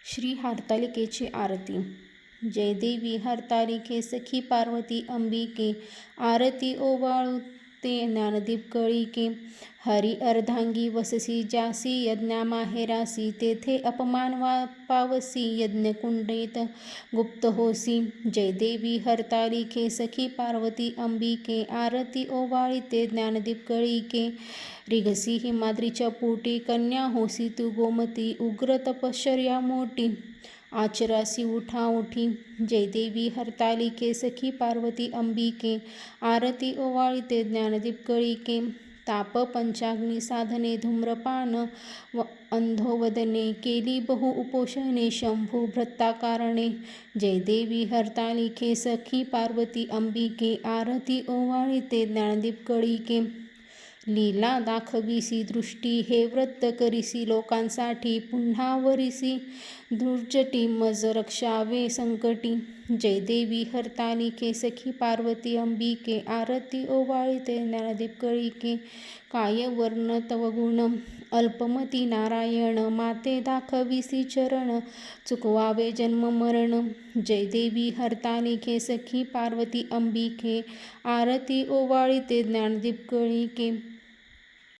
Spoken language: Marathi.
श्री हरतालिकेची आरती। जय देवी हरतालिके सखी पार्वती अंबिके, आरती ओवाळते ज्ञानदीप कळिके। हरी अर्धांगी वससी जासी, यज्ञा माहेरासी तेथे अपमान पावसी, यज्ञकुंडीत गुप्त होसी। जय देवी हरतालिके सखी पार्वती अंबिके, आरती ओवाळते ज्ञानदीप कळिके। रिघसी हिमाद्रीच्या पोटी, कन्या होसी तू गोमती, उग्र तपश्चर्या मोठी आचरासी उठाउठी। जय देवी हरतालिके सखी पार्वती अंबिके, आरती ओवाळते ज्ञानदीप कळिके। ताप पंचाग्नी साधने, धूम्रपान अंधोवदने, केली बहु उपोषणे शंभू भ्रताकारणे। जय देवी हरतालिके सखी पार्वती अंबिके, आरती ओवाळते ज्ञानदीप कळिके। लीला दाखविसी दृष्टी, हे व्रत करिसी लोकांसाठी, पुन्हा वरिसी दुर्जटी मज रक्षावे संकटी। जय देवी हरतालिके सखी पार्वती अंबिके, आरती ओवाळते ज्ञानदीप कळिके। काय वर्ण तव गुण अल्पमती नारायण, माते दाखविसी चरण चुकवावे जन्म मरण। जय देवी हरतालिके सखी पार्वती अंबिके, आरती ओवाळते ज्ञानदीप कळिके।